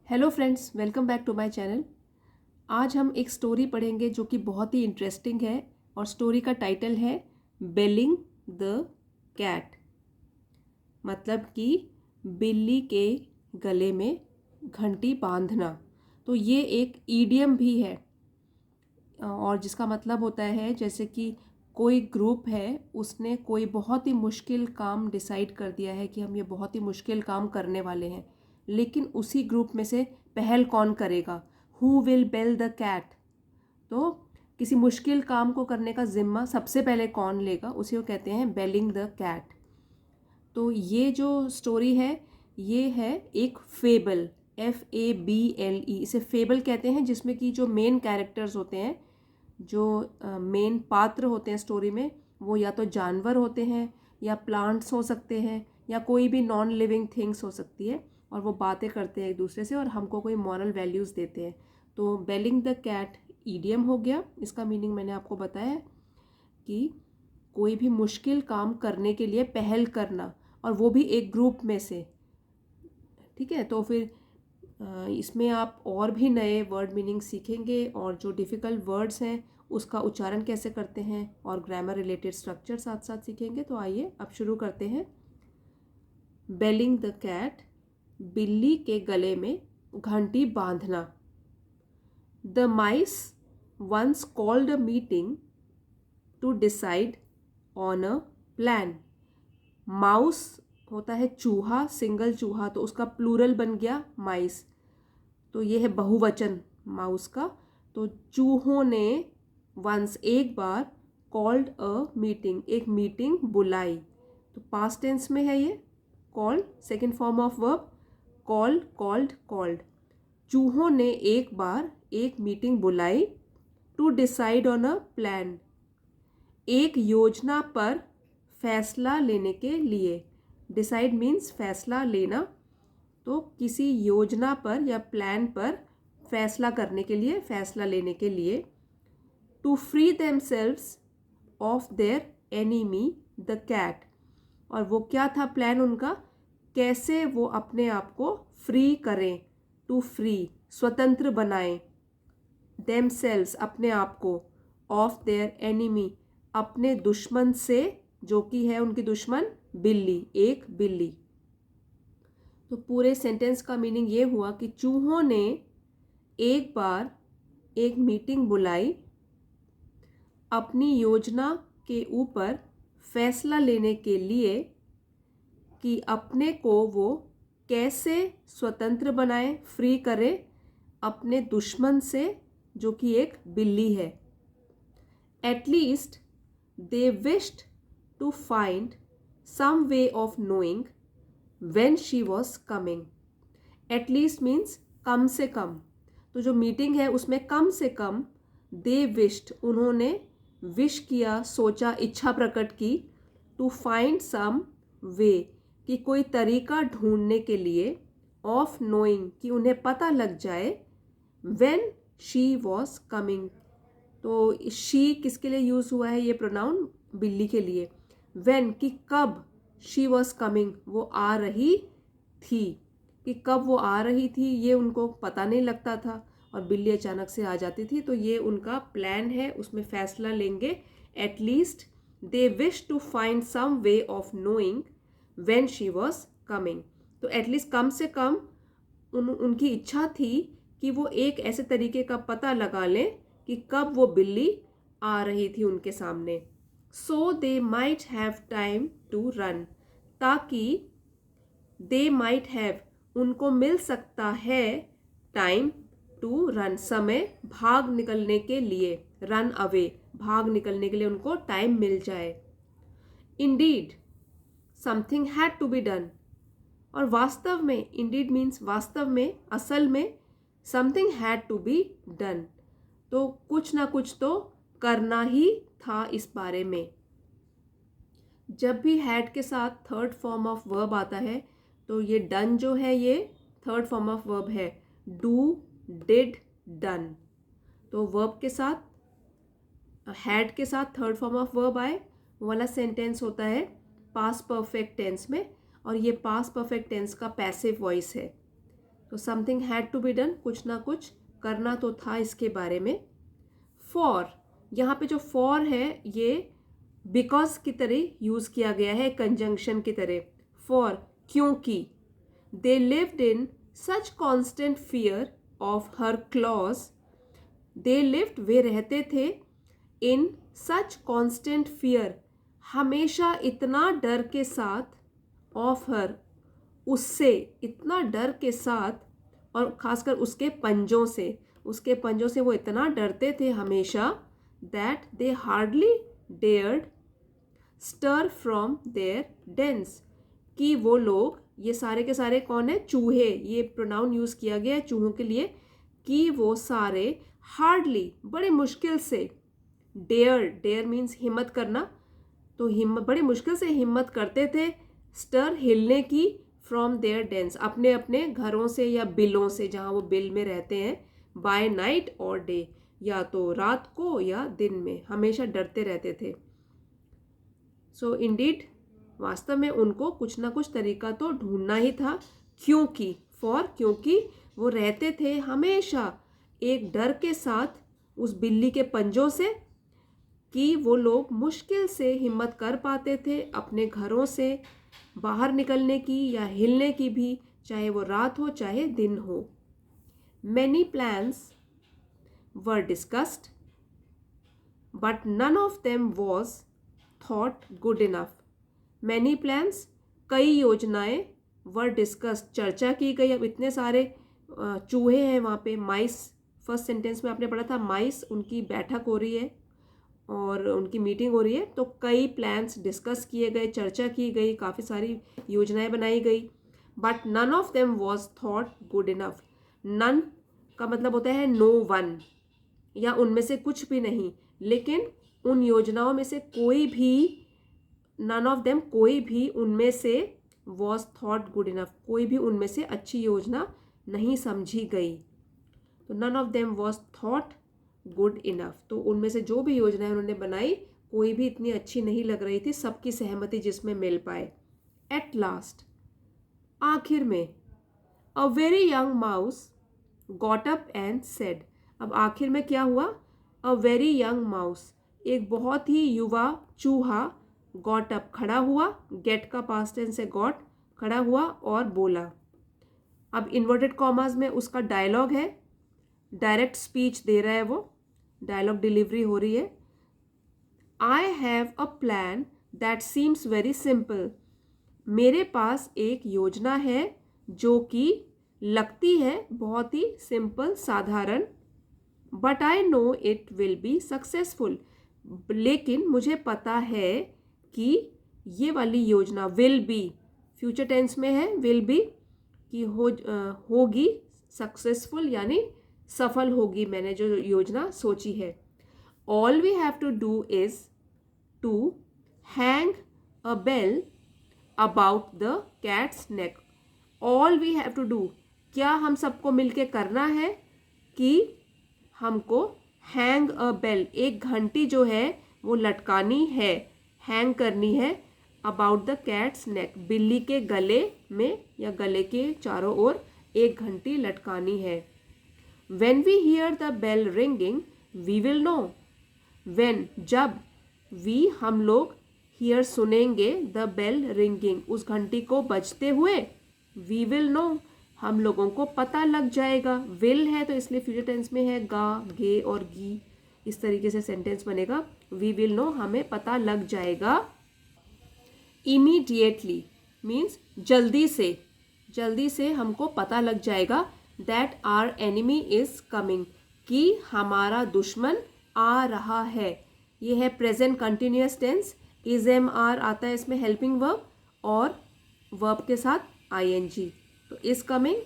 Hello friends, welcome back to my channel. आज हम एक स्टोरी पढ़ेंगे जो कि बहुत ही इंटरेस्टिंग है और स्टोरी का टाइटल है बेलिंग द कैट। मतलब कि बिल्ली के गले में घंटी बांधना। तो ये एक ईडियम भी है और जिसका मतलब होता है जैसे कि कोई ग्रुप है, उसने कोई बहुत ही मुश्किल काम डिसाइड कर दिया है कि हम ये बहुत ही मुश्किल काम करने वाले हैं, लेकिन उसी ग्रुप में से पहल कौन करेगा, who will bell the cat. तो किसी मुश्किल काम को करने का जिम्मा सबसे पहले कौन लेगा, उसे वो कहते हैं बेलिंग द कैट। तो ये जो स्टोरी है ये है एक फेबल, FABLE, इसे फेबल कहते हैं, जिसमें कि जो मेन कैरेक्टर्स होते हैं, जो मेन पात्र होते हैं स्टोरी में, वो या तो जानवर होते हैं या प्लांट्स हो सकते हैं या कोई भी नॉन लिविंग थिंग्स हो सकती है, और वो बातें करते हैं एक दूसरे से और हमको कोई मॉरल वैल्यूज़ देते हैं। तो बेलिंग द कैट ईडियम हो गया। इसका मीनिंग मैंने आपको बताया है कि कोई भी मुश्किल काम करने के लिए पहल करना, और वो भी एक ग्रुप में से। ठीक है, तो फिर इसमें आप और भी नए वर्ड मीनिंग सीखेंगे और जो डिफ़िकल्ट वर्ड्स हैं उसका उच्चारण कैसे करते हैं और ग्रामर रिलेटेड स्ट्रक्चर साथ साथ सीखेंगे। तो आइए अब शुरू करते हैं। बेलिंग द कैट, बिल्ली के गले में घंटी बांधना। The mice once called a meeting to decide on a plan. Mouse होता है चूहा, सिंगल चूहा, तो उसका प्लूरल बन गया माइस। तो ये है बहुवचन माउस का। तो चूहों ने वंस एक बार, कॉल्ड अ मीटिंग एक मीटिंग बुलाई। तो पास्ट टेंस में है ये called, second form of verb called, called, called. चूहों ने एक बार एक मीटिंग बुलाई to decide on a plan, एक योजना पर फैसला लेने के लिए। डिसाइड मीन्स फैसला लेना, तो किसी योजना पर या प्लान पर फैसला करने के लिए, फैसला लेने के लिए। To free themselves of their enemy the cat. और वो क्या था प्लान उनका, कैसे वो अपने आप को फ्री करें। टू फ्री, स्वतंत्र बनाएं। देमसेल्व्स, अपने आप को। ऑफ देयर एनिमी, अपने दुश्मन से, जो कि है उनकी दुश्मन बिल्ली, एक बिल्ली। तो पूरे सेंटेंस का मीनिंग ये हुआ कि चूहों ने एक बार एक मीटिंग बुलाई अपनी योजना के ऊपर फैसला लेने के लिए कि अपने को वो कैसे स्वतंत्र बनाए, फ्री करे अपने दुश्मन से, जो कि एक बिल्ली है। At least they wished to find some way of knowing when she was coming. At least means कम से कम। तो जो मीटिंग है उसमें कम से कम they wished, उन्होंने विश किया, सोचा, इच्छा प्रकट की, to find some way, कि कोई तरीका ढूंढने के लिए, of knowing, कि उन्हें पता लग जाए, when she was coming। तो शी किसके लिए यूज़ हुआ है, ये प्रोनाउन बिल्ली के लिए। व्हेन, कि कब, शी वॉज कमिंग, वो आ रही थी, कि कब वो आ रही थी ये उनको पता नहीं लगता था और बिल्ली अचानक से आ जाती थी। तो ये उनका प्लान है, उसमें फैसला लेंगे। At least they wish to find some way of knowing when she was coming. तो एटलीस्ट कम से कम उनकी इच्छा थी कि वो एक ऐसे तरीके का पता लगा लें कि कब वो बिल्ली आ रही थी उनके सामने। So they might have time to run, ताकि दे माइट हैव, उनको मिल सकता है, टाइम टू रन, समय भाग निकलने के लिए, रन अवे, भाग निकलने के लिए उनको टाइम मिल जाए। Indeed something had to be done, और वास्तव में, इंडीड मीन्स वास्तव में, असल में, something had to be done, तो कुछ ना कुछ तो करना ही था इस बारे में। जब भी हैड के साथ थर्ड फॉर्म ऑफ वर्ब आता है तो ये डन जो है ये थर्ड फॉर्म ऑफ वर्ब है। Do, did, done. तो वर्ब के साथ, हैड के साथ थर्ड फॉर्म ऑफ वर्ब आए, वो वाला सेंटेंस होता है पास्ट परफेक्ट टेंस में, और ये पास्ट परफेक्ट टेंस का पैसिव वॉइस है। तो something had to be done, कुछ ना कुछ करना तो था इसके बारे में। फॉर, यहाँ पे जो फॉर है ये बिकॉज की तरह यूज़ किया गया है, कंजंक्शन की तरह। फॉर, क्योंकि। They lived in such constant fear of her claws. They lived, वे रहते थे, इन सच कॉन्स्टेंट फियर, हमेशा इतना डर के साथ, ऑफ हर, उससे, इतना डर के साथ, और खासकर उसके पंजों से, उसके पंजों से वो इतना डरते थे हमेशा, that they hardly dared stir from their dens, कि वो लोग, ये सारे के सारे कौन है, चूहे, ये प्रोनाउन यूज़ किया गया है चूहों के लिए, कि वो सारे हार्डली, बड़े मुश्किल से, डेयर, डेयर मीन्स हिम्मत करना, तो हिम्मत, बड़ी मुश्किल से हिम्मत करते थे, स्टर, हिलने की, फ्रॉम देयर डेंस, अपने अपने घरों से या बिलों से, जहाँ वो बिल में रहते हैं, बाय नाइट और डे, या तो रात को या दिन में, हमेशा डरते रहते थे। सो इंडीड, वास्तव में उनको कुछ ना कुछ तरीका तो ढूंढना ही था, क्योंकि, फॉर, क्योंकि वो रहते थे हमेशा एक डर के साथ उस बिल्ली के पंजों से, कि वो लोग मुश्किल से हिम्मत कर पाते थे अपने घरों से बाहर निकलने की या हिलने की भी, चाहे वो रात हो चाहे दिन हो। Many plans were discussed but none of them was thought good enough. Many plans, कई योजनाएं, वर डिस्कस्ड, चर्चा की गई। अब इतने सारे चूहे हैं वहाँ पे, माइस, फर्स्ट सेंटेंस में आपने पढ़ा था माइस, उनकी बैठक हो रही है और उनकी मीटिंग हो रही है, तो कई प्लान्स डिस्कस किए गए, चर्चा की गई, काफ़ी सारी योजनाएं बनाई गई। But none of them was thought good enough. None का मतलब होता है नो वन, या उनमें से कुछ भी नहीं, लेकिन उन योजनाओं में से कोई भी, नन ऑफ देम, कोई भी उनमें से, वॉज थॉट गुड इनफ, कोई भी उनमें से अच्छी योजना नहीं समझी गई। तो none of them was thought good enough, तो उनमें से जो भी योजनाएं उन्होंने बनाई, कोई भी इतनी अच्छी नहीं लग रही थी, सबकी सहमति जिसमें मिल पाए। एट लास्ट, आखिर में, a very young mouse got up and said. अब आखिर में क्या हुआ, अ वेरी यंग माउस, एक बहुत ही युवा चूहा, गॉट अप, खड़ा हुआ, गेट का पास्ट टेंस है गॉट, खड़ा हुआ और बोला। अब इन्वर्टेड कॉमास में उसका डायलॉग है, डायरेक्ट स्पीच दे रहा है वो, डायलॉग डिलीवरी हो रही है। I have a plan that seems very simple. मेरे पास एक योजना है जो कि लगती है बहुत ही सिंपल, साधारण, but I know it will be successful, लेकिन मुझे पता है कि ये वाली योजना, विल बी, फ्यूचर टेंस में है, विल बी, कि होगी, सक्सेसफुल यानी सफल होगी, मैंने जो योजना सोची है। All we have to do is to hang a bell about the cat's neck. All we have to do, क्या हम सबको मिलके करना है, कि हमको हैंग अ बेल, एक घंटी जो है वो लटकानी है, हैंग करनी है, अबाउट द कैट्स नेक, बिल्ली के गले में या गले के चारों ओर एक घंटी लटकानी है। When we hear the bell ringing, we will know. When, जब, we, हम लोग, hear, सुनेंगे, the bell ringing, उस घंटी को बजते हुए, we will know, हम लोगों को पता लग जाएगा। will है तो इसलिए फ्यूचर टेंस में है, गा, गे और गी, इस तरीके से सेंटेंस बनेगा। we will know, हमें पता लग जाएगा। immediately मीन्स जल्दी से, जल्दी से हमको पता लग जाएगा, that our enemy is coming, कि हमारा दुश्मन आ रहा है। ये है present continuous tense, is am are आता है इसमें हेल्पिंग वर्ब, और वर्ब के साथ आईएनजी, तो इज कमिंग,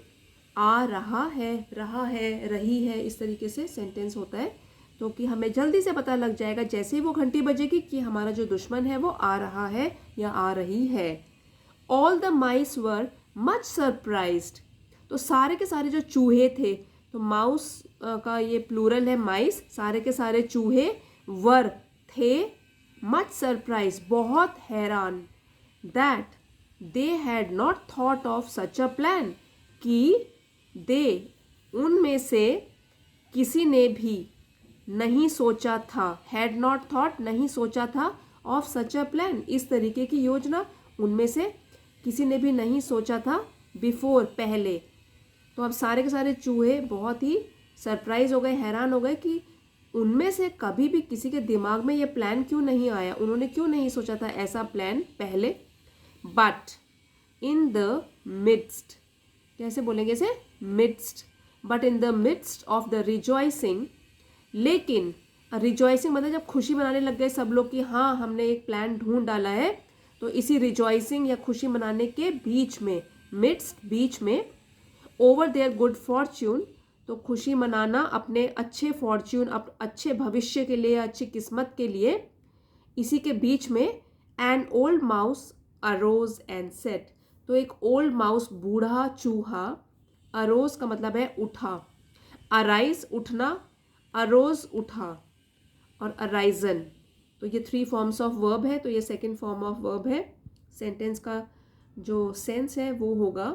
आ रहा है, रही है, इस तरीके से सेंटेंस होता है। तो कि हमें जल्दी से पता लग जाएगा जैसे ही वो घंटी बजेगी कि हमारा जो दुश्मन है वो आ रहा है या आ रही है। All the mice were much surprised, तो सारे के सारे जो चूहे थे, तो माउस का ये प्लूरल है माइस, सारे के सारे चूहे, वर, थे, मच सरप्राइज, बहुत हैरान, that they had not thought of such a plan, कि दे उनमें से किसी ने भी नहीं सोचा था, हैड नॉट थॉट नहीं सोचा था, ऑफ सच अ प्लान इस तरीके की योजना उनमें से किसी ने भी नहीं सोचा था, बिफोर पहले। तो अब सारे के सारे चूहे बहुत ही सरप्राइज हो गए, हैरान हो गए कि उनमें से कभी भी किसी के दिमाग में ये प्लान क्यों नहीं आया, उन्होंने क्यों नहीं सोचा था ऐसा प्लान पहले। बट इन द मिडस्ट, कैसे बोलेंगे इसे, midst, but in the midst of the rejoicing, लेकिन रिजॉइसिंग मतलब जब खुशी मनाने लग गए सब लोग कि हाँ हमने एक प्लान ढूंढ डाला है, तो इसी रिजॉइसिंग या खुशी मनाने के बीच में, मिडस्ट बीच में, ओवर देयर गुड फॉर्च्यून, तो खुशी मनाना अपने अच्छे फॉर्च्यून, अच्छे भविष्य के लिए, अच्छी किस्मत के लिए, इसी के बीच में an old mouse arose and said, तो एक ओल्ड माउस बूढ़ा चूहा, अरोज का मतलब है उठा, अराइज उठना, अरोज उठा, और अराइजन, तो ये 3 फॉर्म्स ऑफ वर्ब है, तो ये सेकंड फॉर्म ऑफ वर्ब है। सेंटेंस का जो सेंस है वो होगा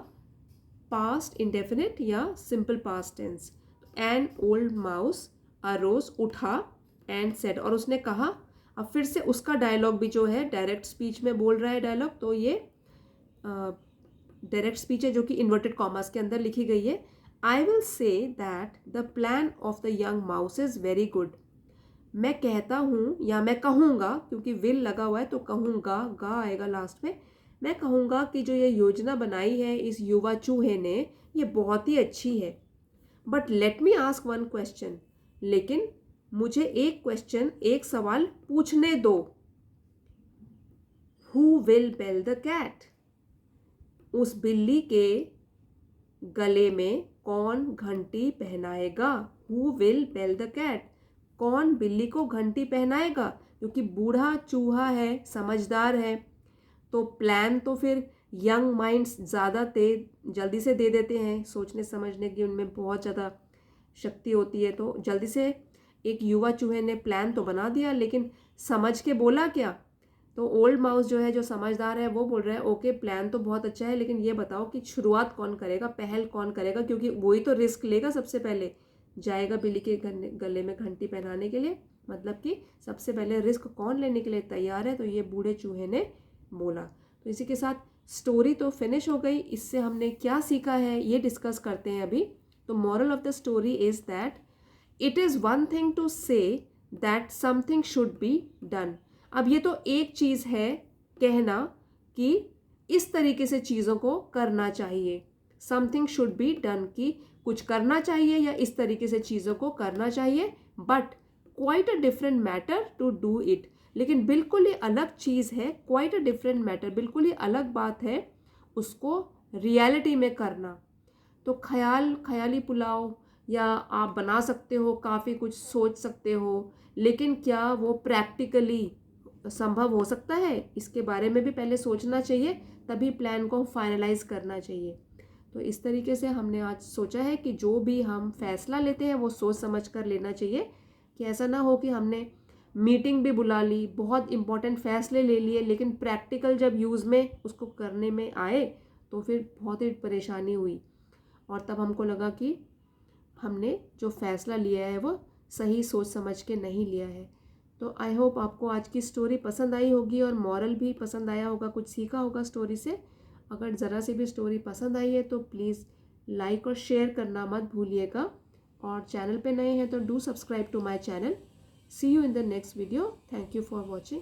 पास्ट इंडेफिनिट या simple past tense. An old mouse arose उठा एंड सेड, और उसने कहा, अब फिर से उसका डायलॉग भी जो है डायरेक्ट स्पीच में बोल रहा है डायलॉग, तो ये डायरेक्ट स्पीच है जो कि इन्वर्टेड कॉमास के अंदर लिखी गई है। I will say that the plan of the young mouse is very good, मैं कहता हूँ या मैं कहूँगा, क्योंकि विल लगा हुआ है तो कहूँगा, गा आएगा लास्ट में, मैं कहूँगा कि जो ये योजना बनाई है इस युवा चूहे ने, ये बहुत ही अच्छी है। But let me ask one question, लेकिन मुझे एक क्वेश्चन, एक सवाल पूछने दो। Who will bell the cat, उस बिल्ली के गले में कौन घंटी पहनाएगा। Who will bell the cat, कौन बिल्ली को घंटी पहनाएगा, क्योंकि बूढ़ा चूहा है, समझदार है, तो प्लान तो फिर यंग माइंड्स ज़्यादा जल्दी से दे देते हैं, सोचने समझने की उनमें बहुत ज़्यादा शक्ति होती है, तो जल्दी से एक युवा चूहे ने प्लान तो बना दिया, लेकिन समझ के बोला क्या, तो ओल्ड माउस जो है, जो समझदार है, वो बोल रहा है ओके प्लान तो बहुत अच्छा है, लेकिन ये बताओ कि शुरुआत कौन करेगा, पहल कौन करेगा, क्योंकि वही तो रिस्क लेगा, सबसे पहले जाएगा बिल्ली के गले में घंटी पहनाने के लिए, मतलब कि सबसे पहले रिस्क कौन लेने के लिए तैयार है, तो ये बूढ़े चूहे ने बोला। तो इसी के साथ स्टोरी तो फिनिश हो गई, इससे हमने क्या सीखा है ये डिस्कस करते हैं अभी। तो moral of the story is that it is one thing to say that something should be done. अब ये तो एक चीज़ है कहना कि इस तरीके से चीज़ों को करना चाहिए, समथिंग शुड बी डन कि कुछ करना चाहिए या इस तरीके से चीज़ों को करना चाहिए, but quite a different matter to do it, लेकिन बिल्कुल ही अलग चीज़ है, क्वाइट अ डिफरेंट मैटर, बिल्कुल ही अलग बात है उसको रियलिटी में करना। तो ख्याली पुलाव या आप बना सकते हो, काफ़ी कुछ सोच सकते हो, लेकिन क्या वो प्रैक्टिकली संभव हो सकता है, इसके बारे में भी पहले सोचना चाहिए, तभी प्लान को फाइनलाइज करना चाहिए। तो इस तरीके से हमने आज सोचा है कि जो भी हम फैसला लेते हैं वो सोच समझ कर लेना चाहिए, कि ऐसा ना हो कि हमने मीटिंग भी बुला ली, बहुत इंपॉर्टेंट फैसले ले लिए, लेकिन प्रैक्टिकल जब यूज़ में उसको करने में आए तो फिर बहुत ही परेशानी हुई, और तब हमको लगा कि हमने जो फैसला लिया है वो सही सोच समझ के नहीं लिया है। तो आई होप आपको आज की स्टोरी पसंद आई होगी और मॉरल भी पसंद आया होगा, कुछ सीखा होगा स्टोरी से। अगर ज़रा सी भी स्टोरी पसंद आई है तो प्लीज़ लाइक और शेयर करना मत भूलिएगा, और चैनल पे नए हैं तो do subscribe to my channel. See you in the next video. Thank you for watching.